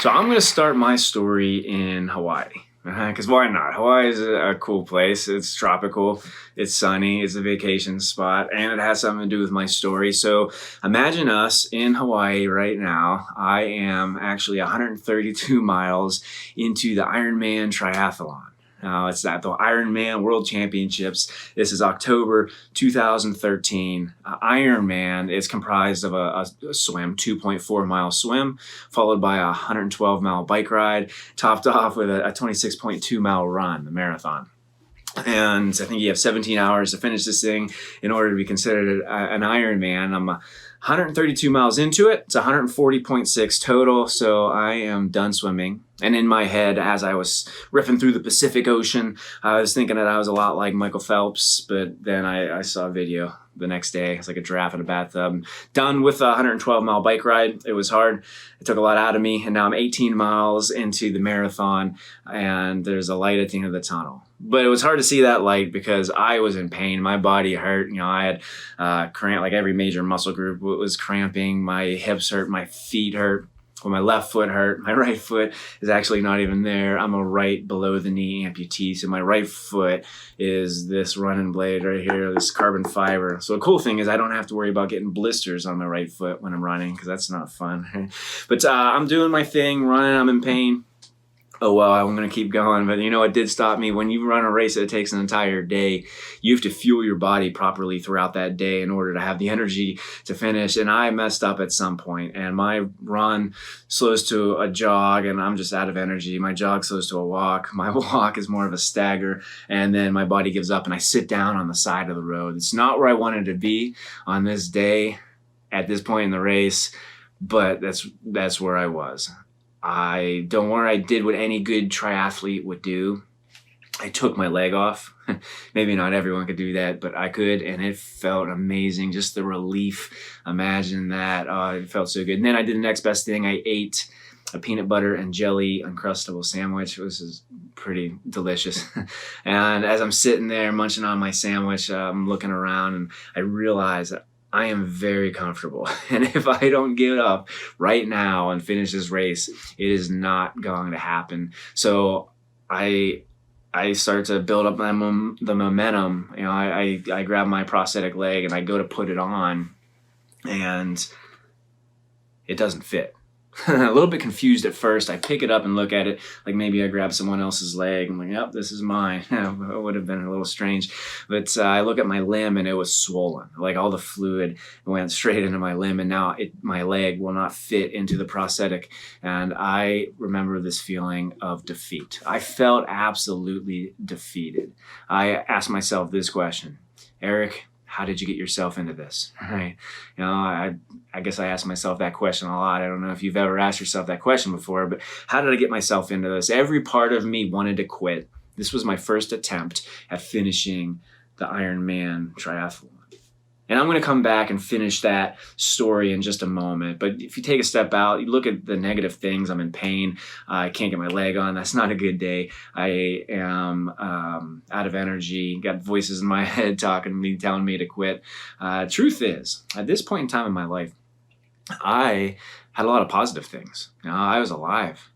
So I'm going to start my story in Hawaii. Because why not? Hawaii is a cool place. It's tropical, it's sunny, it's a vacation spot, and it has something to do with my story. So imagine us in Hawaii right now. I am actually 132 miles into the Ironman triathlon. It's at the Ironman World Championships. This is October 2013. Ironman is comprised of a swim, 2.4 mile swim, followed by a 112 mile bike ride, topped off with a 26.2 mile run, the marathon. And I think you have 17 hours to finish this thing in order to be considered an Ironman. I'm 132 miles into it. It's 140.6 total. So I am done swimming. And in my head, as I was riffing through the Pacific Ocean, I was thinking that I was a lot like Michael Phelps. But then I saw a video the next day. It's like a giraffe in a bathtub. Done with a 112 mile bike ride. It was hard. It took a lot out of me. And now I'm 18 miles into the marathon. And there's a light at the end of the tunnel. But it was hard to see that light because I was in pain. My body hurt. I had cramp, like every major muscle group was cramping. My hips hurt. My feet hurt. Well, my left foot hurt. My right foot is actually not even there. I'm a right below the knee amputee. So my right foot is this running blade right here, this carbon fiber. So the cool thing is I don't have to worry about getting blisters on my right foot when I'm running because that's not fun. But I'm doing my thing, running. I'm in pain. Oh, well, I'm going to keep going. But it did stop me. When you run a race that takes an entire day, you have to fuel your body properly throughout that day in order to have the energy to finish. And I messed up at some point, and my run slows to a jog, and I'm just out of energy. My jog slows to a walk. My walk is more of a stagger, and then my body gives up, and I sit down on the side of the road. It's not where I wanted to be on this day at this point in the race, but that's where I was. I did what any good triathlete would do. I took my leg off. Maybe not everyone could do that, but I could, and it felt amazing. Just the relief. Imagine that. It felt so good. And then I did the next best thing. I ate a peanut butter and jelly Uncrustable sandwich. It was pretty delicious. And as I'm sitting there munching on my sandwich, I'm looking around, and I realize that I am very comfortable. And if I don't get up right now and finish this race, it is not going to happen. So I start to build up the momentum. I grab my prosthetic leg and I go to put it on, and it doesn't fit. A little bit confused at first. I pick it up and look at it like maybe I grabbed someone else's leg. I'm like, yep, this is mine. It would have been a little strange. But I look at my limb, and it was swollen. Like all the fluid went straight into my limb, and now my leg will not fit into the prosthetic. And I remember this feeling of defeat. I felt absolutely defeated. I asked myself this question: Eric, how did you get yourself into this? Right? I guess I ask myself that question a lot. I don't know if you've ever asked yourself that question before, but how did I get myself into this? Every part of me wanted to quit. This was my first attempt at finishing the Ironman triathlon. And I'm going to come back and finish that story in just a moment. But if you take a step out, you look at the negative things. I'm in pain. I can't get my leg on. That's not a good day. I am out of energy. Got voices in my head talking to me, telling me to quit. Truth is, at this point in time in my life, I had a lot of positive things. I was alive.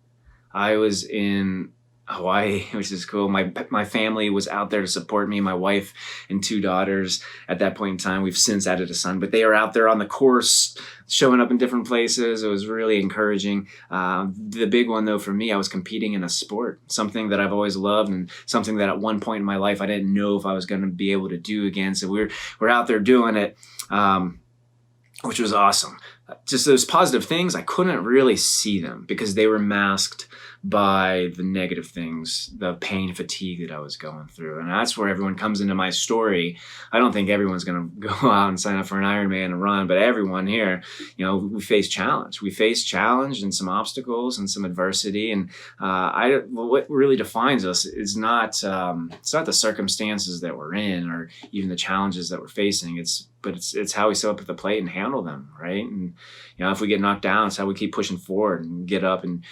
I was in Hawaii, which is cool. My family was out there to support me. My wife and 2 daughters. At that point in time, we've since added a son, but they are out there on the course, showing up in different places. It was really encouraging. The big one, though, for me, I was competing in a sport, something that I've always loved, and something that at one point in my life I didn't know if I was going to be able to do again. So we're out there doing it, which was awesome. Just those positive things, I couldn't really see them because they were masked by the negative things, the pain, fatigue that I was going through. And that's where everyone comes into my story. I don't think everyone's going to go out and sign up for an Ironman and run, but everyone here, we face challenge. We face challenge and some obstacles and some adversity. And what really defines us is not it's not the circumstances that we're in or even the challenges that we're facing. But it's how we sit up at the plate and handle them, right? And if we get knocked down, it's how we keep pushing forward and get up and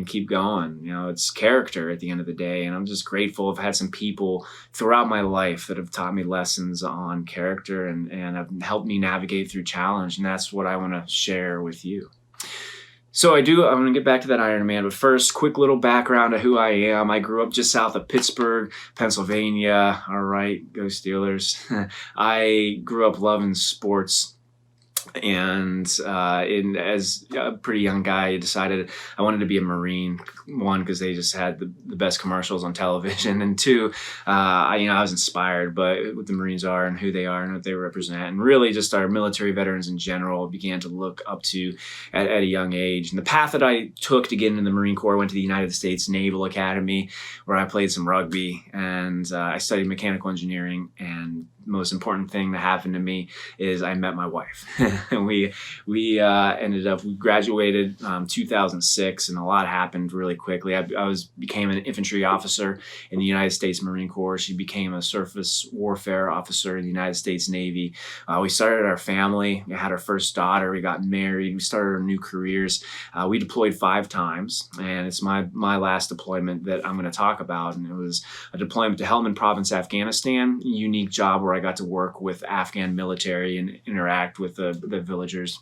keep going. It's character at the end of the day. And I'm just grateful. I've had some people throughout my life that have taught me lessons on character and have helped me navigate through challenge. And that's what I want to share with you. So I'm going to get back to that Ironman, but first, quick little background of who I am. I grew up just south of Pittsburgh, Pennsylvania. All right, go Steelers. I grew up loving sports. And as a pretty young guy, I decided I wanted to be a Marine. One, because they just had the best commercials on television, and two, I was inspired by what the Marines are and who they are and what they represent, and really just our military veterans in general began to look up to at a young age. And the path that I took to get into the Marine Corps, went to the United States Naval Academy, where I played some rugby, and I studied mechanical engineering. And most important thing that happened to me is I met my wife. And we graduated 2006, and a lot happened really quickly. I became an infantry officer in the United States Marine Corps. She became a surface warfare officer in the United States Navy. We started our family. We had our first daughter. We got married. We started our new careers. We deployed 5 times, and it's my last deployment that I'm going to talk about. And it was a deployment to Helmand Province, Afghanistan. Unique job where I got to work with Afghan military and interact with the villagers.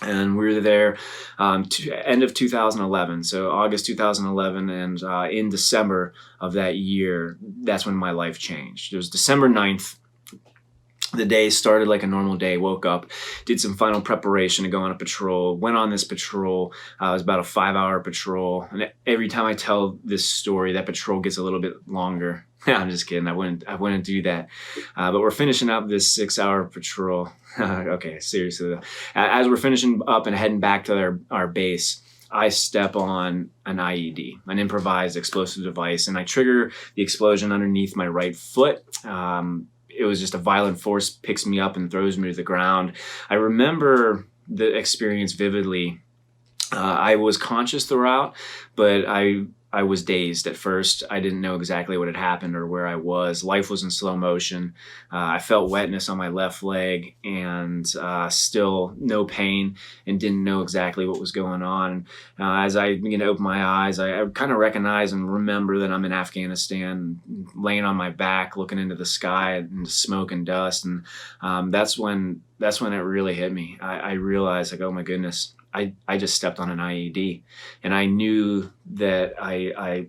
And we were there end of 2011, so August 2011, and in December of that year, that's when my life changed. It was December 9th. The day started like a normal day. Woke up, did some final preparation to go on a patrol, went on this patrol. It was about a 5-hour patrol. And every time I tell this story, that patrol gets a little bit longer. I'm just kidding. I wouldn't do that. But we're finishing up this 6-hour patrol. Okay, seriously though. As we're finishing up and heading back to our base, I step on an IED, an improvised explosive device, and I trigger the explosion underneath my right foot. It was just a violent force, picks me up and throws me to the ground. I remember the experience vividly. I was conscious throughout, but I was dazed at first. I didn't know exactly what had happened or where I was. Life was in slow motion. I felt wetness on my left leg, and still no pain, and didn't know exactly what was going on. As I began to open my eyes, I kind of recognize and remember that I'm in Afghanistan, laying on my back, looking into the sky and smoke and dust. And that's when it really hit me. I realized, like, oh my goodness, I just stepped on an IED, and I knew that I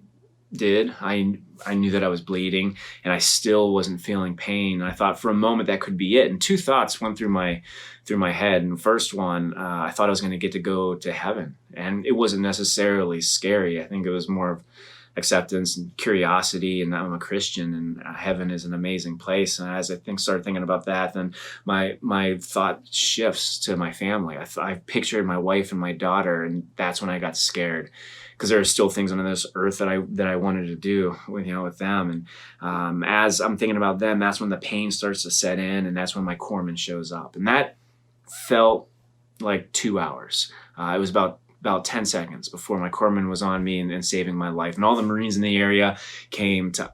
knew that I was bleeding, and I still wasn't feeling pain. And I thought for a moment that could be it. And 2 thoughts went through my head. And the first one, I thought I was going to get to go to heaven, and it wasn't necessarily scary. I think it was more of acceptance and curiosity, and I'm a Christian, and heaven is an amazing place. And as I started thinking about that, then my thought shifts to my family. I pictured my wife and my daughter, and that's when I got scared, because there are still things on this earth that I wanted to do with them. And as I'm thinking about them, that's when the pain starts to set in, and that's when my corpsman shows up. And that felt like 2 hours. It was about 10 seconds before my corpsman was on me and saving my life. And all the Marines in the area came to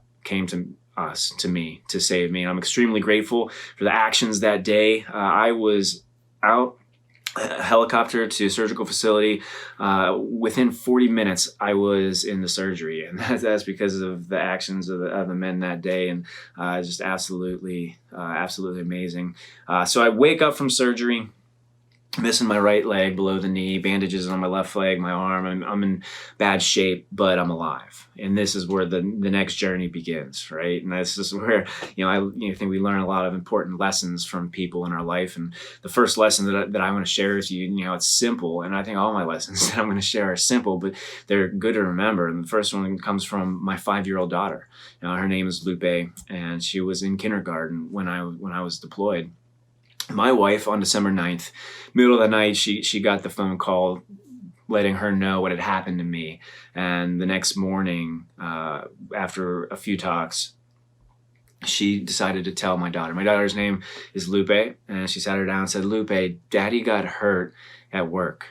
me to save me. And I'm extremely grateful for the actions that day. I was out, helicopter to surgical facility. Within 40 minutes, I was in the surgery. And that's because of the actions of the men that day. And just absolutely amazing. So I wake up from surgery, missing my right leg below the knee, bandages on my left leg, my arm. I'm in bad shape, but I'm alive. And this is where the next journey begins, right? And this is where, I think we learn a lot of important lessons from people in our life. And the first lesson that I want to share with you, it's simple. And I think all my lessons that I'm going to share are simple, but they're good to remember. And the first one comes from my 5-year-old daughter. Her name is Lupe, and she was in kindergarten when I was deployed. My wife, on December 9th, middle of the night, she got the phone call letting her know what had happened to me. And the next morning, after a few talks, she decided to tell my daughter. My daughter's name is Lupe, and she sat her down and said, "Lupe, Daddy got hurt at work.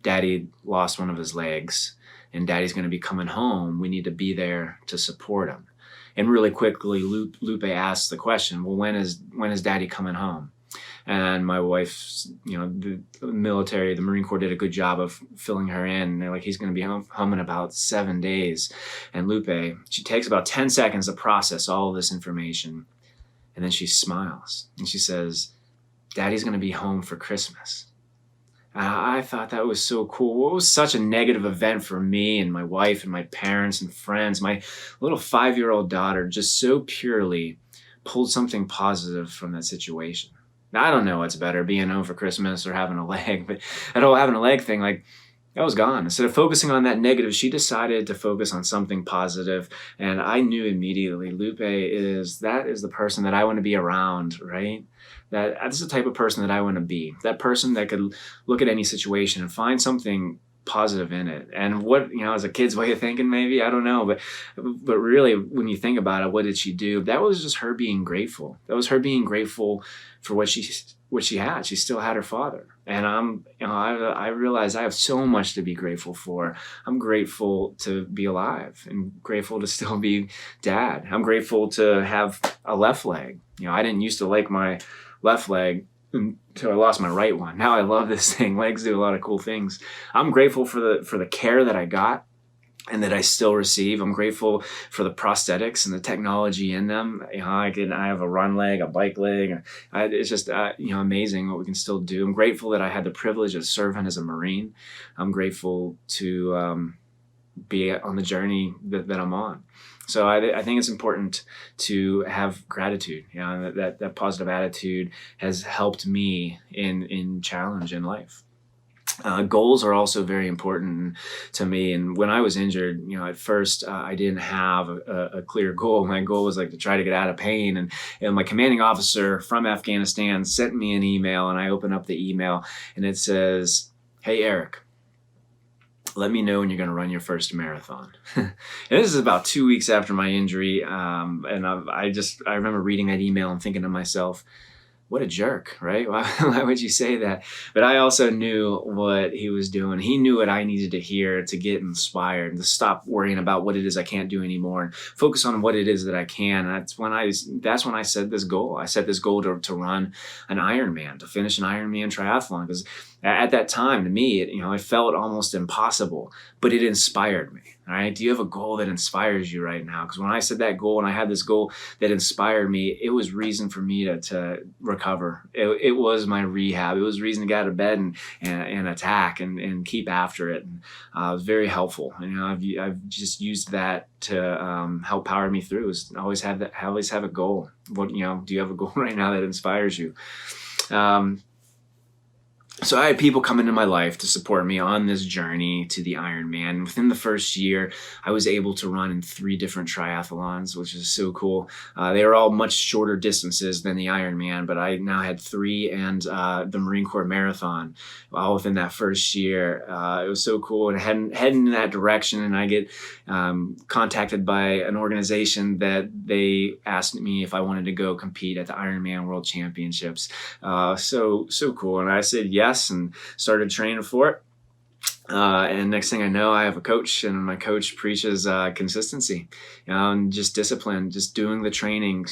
Daddy lost one of his legs, and Daddy's going to be coming home. We need to be there to support him." And really quickly, Lupe asked the question, "Well, when is Daddy coming home?" And my wife, the military, the Marine Corps did a good job of filling her in. They're like, "He's going to be home in about 7 days." And Lupe, she takes about 10 seconds to process all of this information. And then she smiles and she says, "Daddy's going to be home for Christmas." I thought that was so cool. It was such a negative event for me and my wife and my parents and friends. My little 5-year-old daughter just so purely pulled something positive from that situation. Now, I don't know what's better, being home for Christmas or having a leg, but that whole having a leg thing, like, that was gone. Instead of focusing on that negative, she decided to focus on something positive. And I knew immediately, that is the person that I want to be around, right? That's the type of person that I want to be. That person that could look at any situation and find something positive in it. And what, as a kid's way of thinking, maybe, I don't know, but really, when you think about it, what did she do? That was just her being grateful. That was her being grateful for what she had. She still had her father. And I realize I have so much to be grateful for. I'm grateful to be alive and grateful to still be dad. I'm grateful to have a left leg. I didn't used to like my left leg until I lost my right one. Now I love this thing. Legs do a lot of cool things. I'm grateful for the care that I got and that I still receive. I'm grateful for the prosthetics and the technology in them. I have a run leg, a bike leg. It's just amazing what we can still do. I'm grateful that I had the privilege of serving as a Marine. I'm grateful to be on the journey that I'm on. So I think it's important to have gratitude. That positive attitude has helped me in challenge in life. Goals are also very important to me. And when I was injured, at first I didn't have a clear goal. My goal was to try to get out of pain. And my commanding officer from Afghanistan sent me an email, and I open up the email and it says, "Hey, Eric, let me know when you're going to run your first marathon." And this is about 2 weeks after my injury. And I remember reading that email and thinking to myself, what a jerk, right? Why would you say that? But I also knew what he was doing. He knew what I needed to hear to get inspired, to stop worrying about what it is I can't do anymore and focus on what it is that I can. That's when I set this goal. I set this goal to run an Ironman, to finish an Ironman triathlon. Because at that time, to me, it felt almost impossible, but it inspired me. All right. Do you have a goal that inspires you right now? Because when I set that goal and I had this goal that inspired me, it was reason for me to recover. It was my rehab. It was reason to get out of bed and attack and keep after it. And it was very helpful. I've just used that to help power me through. Is always have a goal. Do you have a goal right now that inspires you? So I had people come into my life to support me on this journey to the Ironman. Within the first year, I was able to run in 3 different triathlons, which is so cool. They were all much shorter distances than the Ironman, but I now had 3 and the Marine Corps Marathon all within that first year. It was so cool, and heading in that direction, and I get contacted by an organization that they asked me if I wanted to go compete at the Ironman World Championships. So cool, and I said yes. And started training for it. And next thing I know, I have a coach, and my coach preaches consistency, and just discipline, just doing the training.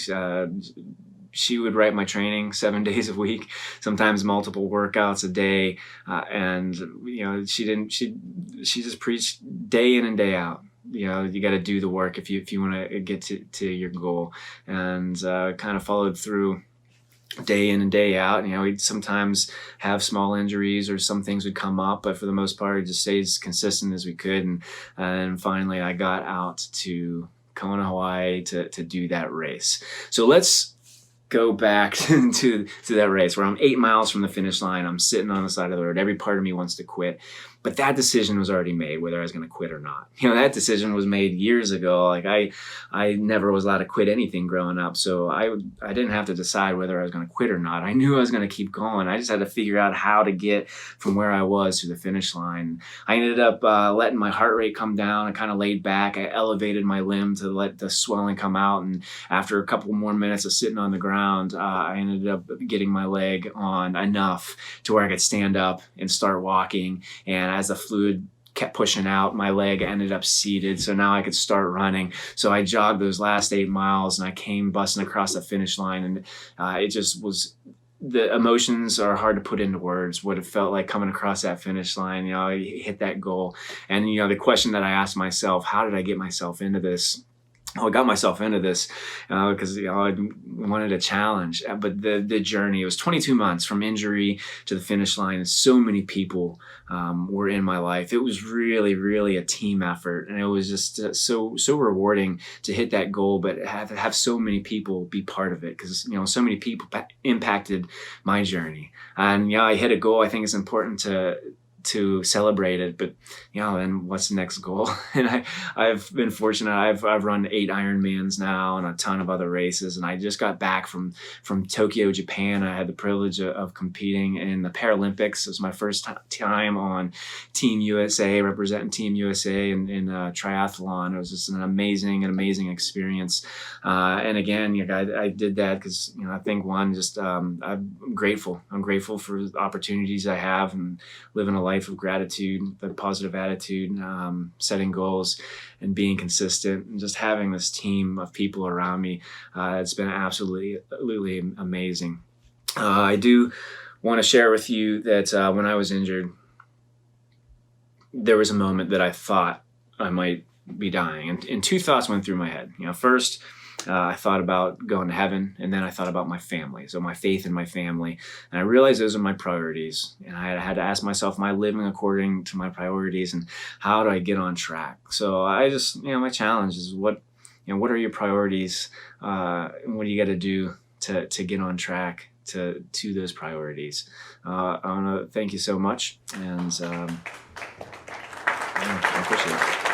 She would write my training 7 days a week, sometimes multiple workouts a day. And she just preached day in and day out. You got to do the work if you want to get to your goal, and kind of followed through day in and day out. We'd sometimes have small injuries or some things would come up, but for the most part, it just stayed as consistent as we could. And finally, I got out to Kona, Hawaii to do that race. So let's go back to that race where I'm 8 miles from the finish line. I'm sitting on the side of the road. Every part of me wants to quit. But that decision was already made, whether I was going to quit or not. That decision was made years ago. I never was allowed to quit anything growing up. So I didn't have to decide whether I was going to quit or not. I knew I was going to keep going. I just had to figure out how to get from where I was to the finish line. I ended up letting my heart rate come down. I kind of laid back. I elevated my limb to let the swelling come out. And after a couple more minutes of sitting on the ground, I ended up getting my leg on enough to where I could stand up and start walking. And as the fluid kept pushing out, my leg ended up seated. So now I could start running. So I jogged those last 8 miles and I came busting across the finish line. And it just was, the emotions are hard to put into words, what it felt like coming across that finish line. I hit that goal. And, the question that I asked myself, how did I get myself into this? I got myself into this because I wanted a challenge. But the journey, it was 22 months from injury to the finish line. And so many people were in my life. It was really, really a team effort. And it was just so rewarding to hit that goal, but have so many people be part of it, because so many people impacted my journey. And I hit a goal. I think it's important to celebrate it, but and what's the next goal? And I've been fortunate. I've run 8 Ironmans now and a ton of other races, and I just got back from Tokyo, Japan. I had the privilege of competing in the Paralympics. It was my first time on Team USA, representing Team USA in triathlon. It was just an amazing experience. And again, I did that because I think I'm grateful. I'm grateful for the opportunities I have and living a life of gratitude, a positive attitude, setting goals and being consistent, and just having this team of people around me. It's been absolutely amazing. I do want to share with you that when I was injured, there was a moment that I thought I might be dying, and 2 thoughts went through my head. First, I thought about going to heaven, and then I thought about my family, so my faith in my family. And I realized those are my priorities. And I had to ask myself, am I living according to my priorities, and how do I get on track? So I just, my challenge is what are your priorities? And what do you got to do to get on track to those priorities? I want to thank you so much, and I appreciate it.